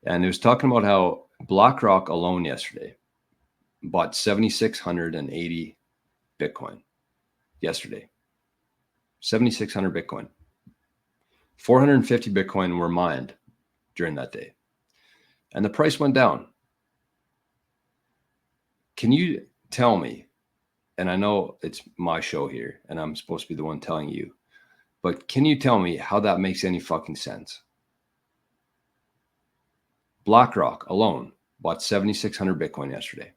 And it was talking about how BlackRock alone yesterday bought 7,680 Bitcoin yesterday. 7,600 Bitcoin. 450 Bitcoin were mined during that day. And the price went down. Can you tell me, and I know it's my show here and I'm supposed to be the one telling you, but can you tell me how that makes any fucking sense? BlackRock alone bought 7,600 Bitcoin yesterday.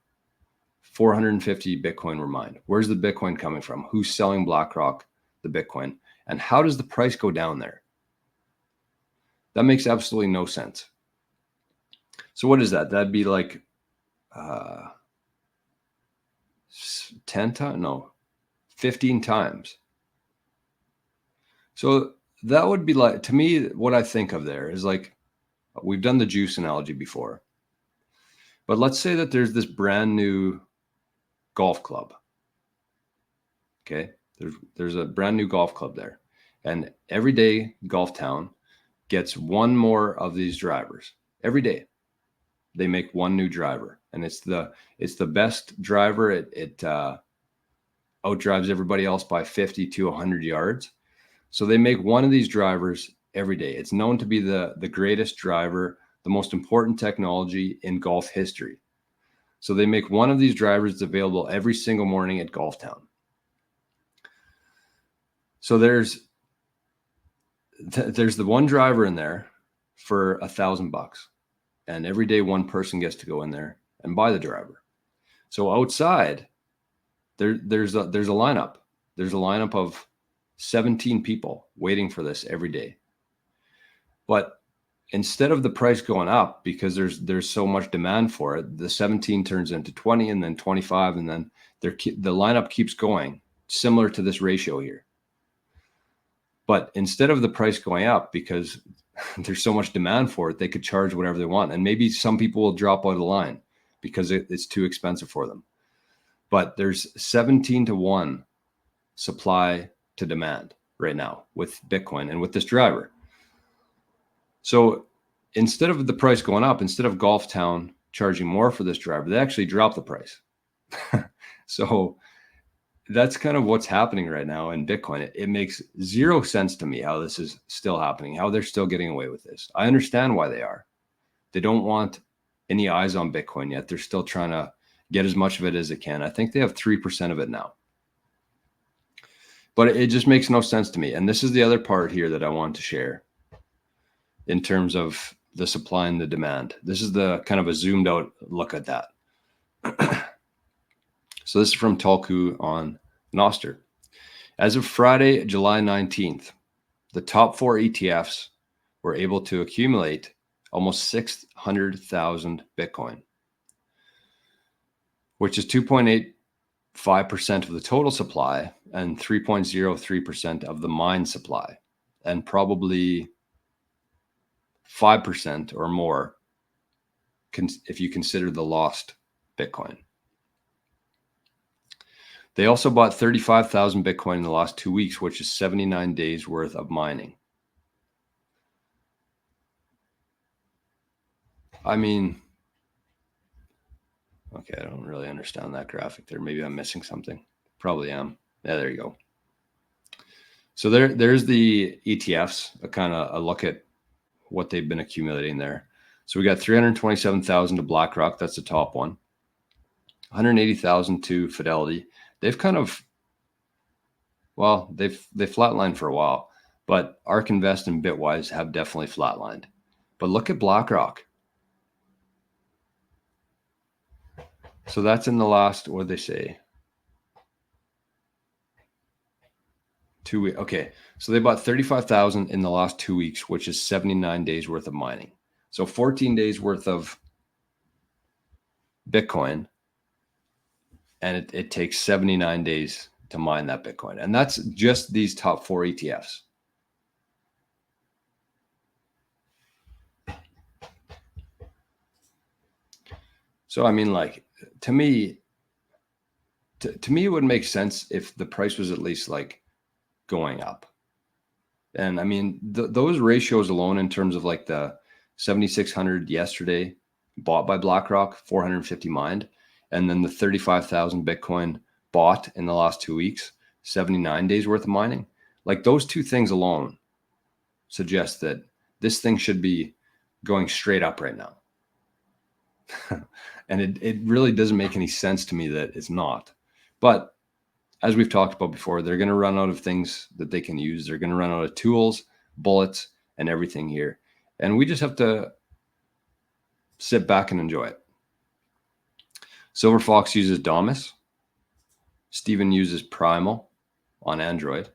450 Bitcoin were mined. Where's the Bitcoin coming from? Who's selling BlackRock the Bitcoin? And how does the price go down there? That makes absolutely no sense. So what is that? That'd be like 10 times? No, 15 times. So that would be like, to me, what I think of there is like, we've done the juice analogy before, but let's say that there's this brand new golf club. Okay. There's a brand new golf club there, and every day Golf Town gets one more of these drivers. Every day they make one new driver, and it's the best driver. It outdrives everybody else by 50 to 100 yards. So they make one of these drivers every day. It's known to be the greatest driver, the most important technology in golf history. So they make one of these drivers available every single morning at Golf Town. So there's the one driver in there for $1,000, and every day one person gets to go in there and buy the driver. So outside there's a lineup. There's a lineup of 17 people waiting for this every day. But instead of the price going up because there's so much demand for it, the 17 turns into 20 and then 25, and then the lineup keeps going, similar to this ratio here. But instead of the price going up because there's so much demand for it, they could charge whatever they want. And maybe some people will drop out of the line because it's too expensive for them. But there's 17 to 1 supply to demand right now with Bitcoin and with this driver. So instead of the price going up, instead of Golf Town charging more for this driver, they actually drop the price. So that's kind of what's happening right now in Bitcoin. It makes zero sense to me how this is still happening, how they're still getting away with this. I understand why they are. They don't want any eyes on Bitcoin yet. They're still trying to get as much of it as they can. I think they have 3% of it now. But it just makes no sense to me. And this is the other part here that I want to share in terms of the supply and the demand. This is the kind of a zoomed out look at that. So this is from Tulku on Noster. As of Friday, July 19th, the top 4 ETFs were able to accumulate almost 600,000 Bitcoin, which is 2.85% of the total supply and 3.03% of the mine supply, and probably 5% or more if you consider the lost Bitcoin. They also bought 35,000 Bitcoin in the last 2 weeks, which is 79 days worth of mining. I mean, okay, I don't really understand that graphic there. Maybe I'm missing something. Probably am. Yeah, there you go. So there's the ETFs, a kind of a look at what they've been accumulating there. So we got 327,000 to BlackRock. That's the top one. 180,000 to Fidelity. They've kind of, well, they flatlined for a while, but ARK Invest and Bitwise have definitely flatlined. But look at BlackRock. So that's in the last, what did they say? 2 weeks. Okay. So they bought 35,000 in the last 2 weeks, which is 79 days worth of mining. So 14 days worth of Bitcoin. And it takes 79 days to mine that Bitcoin. And that's just these top 4 ETFs. So, I mean, like, to me, it would make sense if the price was at least like going up. And I mean, those ratios alone in terms of like the 7,600 yesterday, bought by BlackRock, 450 mined. And then the 35,000 Bitcoin bought in the last 2 weeks, 79 days worth of mining. Like those two things alone suggest that this thing should be going straight up right now. And it really doesn't make any sense to me that it's not. But as we've talked about before, they're going to run out of things that they can use. They're going to run out of tools, bullets, and everything here. And we just have to sit back and enjoy it. Silver Fox uses Damus. Steven uses Primal on Android.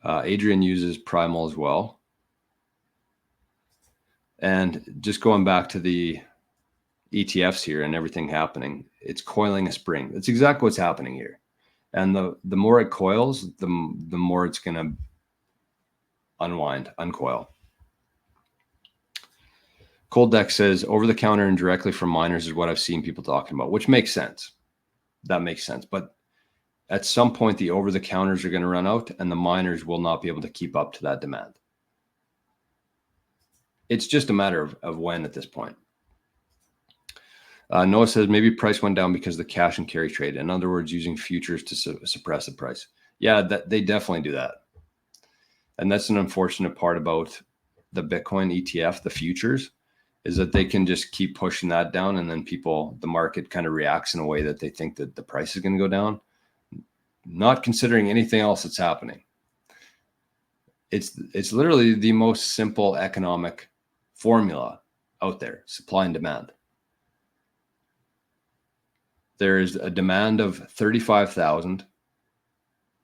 Adrian uses Primal as well. And just going back to the ETFs here and everything happening, it's coiling a spring. That's exactly what's happening here. And the more it coils, the more it's going to uncoil. Cold Deck says over the counter and directly from miners is what I've seen people talking about, which makes sense. That makes sense. But at some point, the over the counters are going to run out and the miners will not be able to keep up to that demand. It's just a matter of when at this point. Noah says maybe price went down because of the cash and carry trade. In other words, using futures to suppress the price. Yeah, they definitely do that. And that's an unfortunate part about the Bitcoin ETF, the futures, is that they can just keep pushing that down. And then the market kind of reacts in a way that they think that the price is going to go down, not considering anything else that's happening. It's literally the most simple economic formula out there, supply and demand. There is a demand of 35,000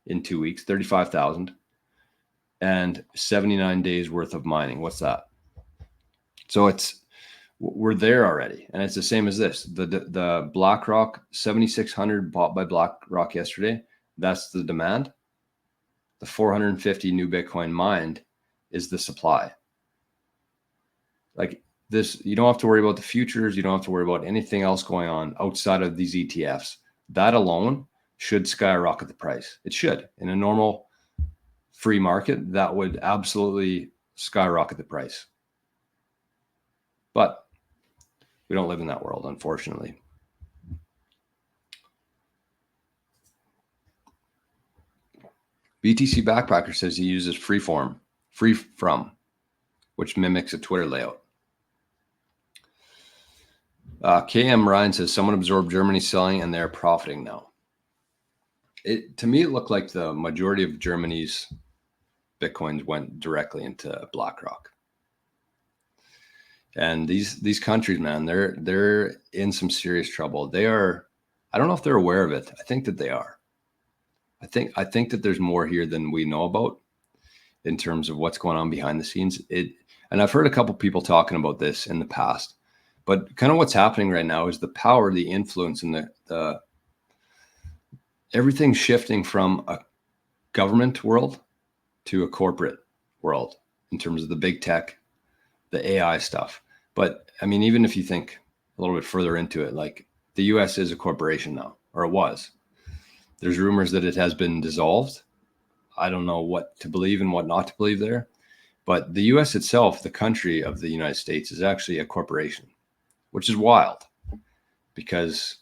in 2 weeks, 35,000 and 79 days worth of mining. What's that? So we're there already. And it's the same as this. The BlackRock 7,600 bought by BlackRock yesterday. That's the demand. The 450 new Bitcoin mined is the supply. Like this, you don't have to worry about the futures. You don't have to worry about anything else going on outside of these ETFs. That alone should skyrocket the price. It should. In a normal free market, that would absolutely skyrocket the price. But we don't live in that world, unfortunately. BTC Backpacker says he uses free from, which mimics a Twitter layout. KM Ryan says someone absorbed Germany selling and they're profiting now. To me, it looked like the majority of Germany's Bitcoins went directly into BlackRock. And these countries, man, they're in some serious trouble. They are. I don't know if they're aware of it. I think that they are. I think that there's more here than we know about in terms of what's going on behind the scenes. And I've heard a couple people talking about this in the past, but kind of what's happening right now is the power, the influence, and the everything shifting from a government world to a corporate world in terms of the big tech, the AI stuff. But I mean, even if you think a little bit further into it, like the US is a corporation now, or it was. There's rumors that it has been dissolved. I don't know what to believe and what not to believe there. But the US itself, the country of the United States, is actually a corporation, which is wild because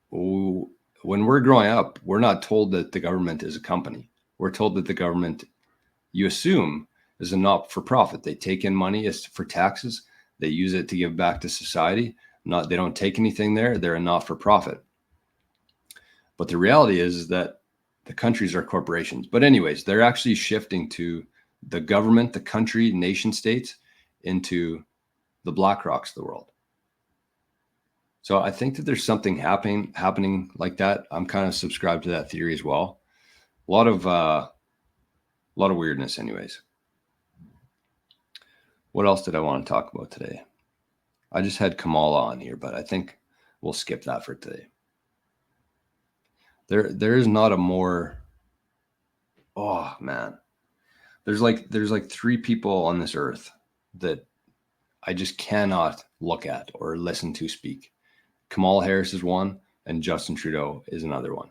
when we're growing up, we're not told that the government is a company. We're told that the government, you assume, is a not-for-profit. They take in money for taxes. They use it to give back to society. They don't take anything there. They're a not-for-profit. But the reality is that the countries are corporations. But anyways, they're actually shifting to the government, the country, nation states, into the BlackRocks of the world. So I think that there's something happening like that. I'm kind of subscribed to that theory as well. A lot of weirdness, anyways. What else did I want to talk about today? I just had Kamala on here, but I think we'll skip that for today. There is not a more. Oh man, there's like 3 people on this earth that I just cannot look at or listen to speak. Kamala Harris is one, and Justin Trudeau is another one.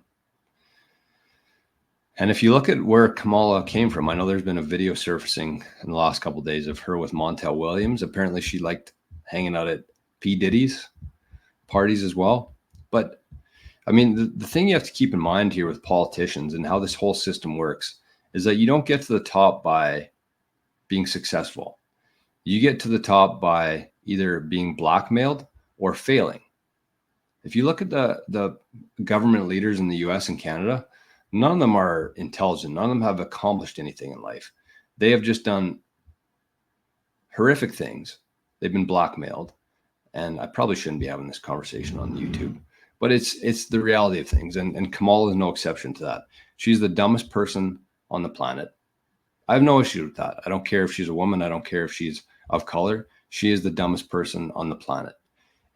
And if you look at where Kamala came from, I know there's been a video surfacing in the last couple of days of her with Montel Williams. Apparently she liked hanging out at P. Diddy's parties as well. But I mean, the thing you have to keep in mind here with politicians and how this whole system works is that you don't get to the top by being successful. You get to the top by either being blackmailed or failing. If you look at the government leaders in the US and Canada, none of them are intelligent. None of them have accomplished anything in life. They have just done horrific things. They've been blackmailed. And I probably shouldn't be having this conversation on YouTube, but it's the reality of things. And Kamala is no exception to that. She's the dumbest person on the planet. I have no issue with that. I don't care if she's a woman. I don't care if she's of color. She is the dumbest person on the planet.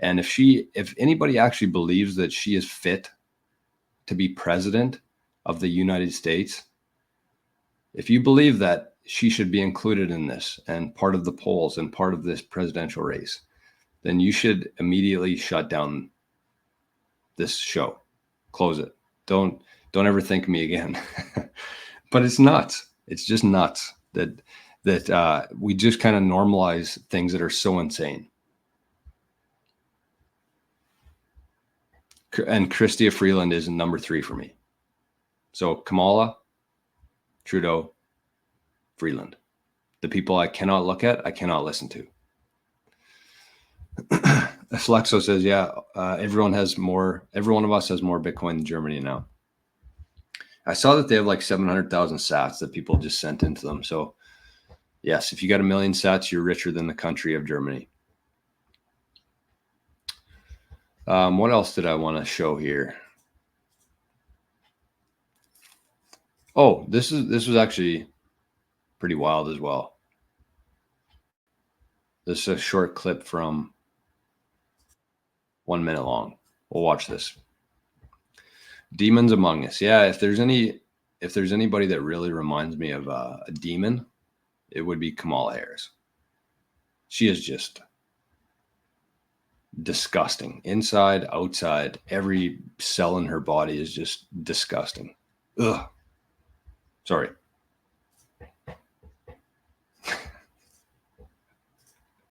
And if anybody actually believes that she is fit to be president of the United States, if you believe that, she should be included in this and part of the polls and part of this presidential race, then you should immediately shut down this show. Close it. Don't ever think of me again. But it's nuts. It's just nuts that we just kind of normalize things that are so insane. And Chrystia Freeland is number 3 for me. So Kamala, Trudeau, Freeland. The people I cannot look at, I cannot listen to. Flexo says, yeah, every one of us has more Bitcoin than Germany now. I saw that they have like 700,000 sats that people just sent into them. So yes, if you got 1 million sats, you're richer than the country of Germany. What else did I want to show here? Oh, this was actually pretty wild as well. This is a short clip from 1 minute long. We'll watch this. Demons among us. Yeah, if there's anybody that really reminds me of a demon, it would be Kamala Harris. She is just disgusting. Inside, outside, every cell in her body is just disgusting. Ugh. Sorry.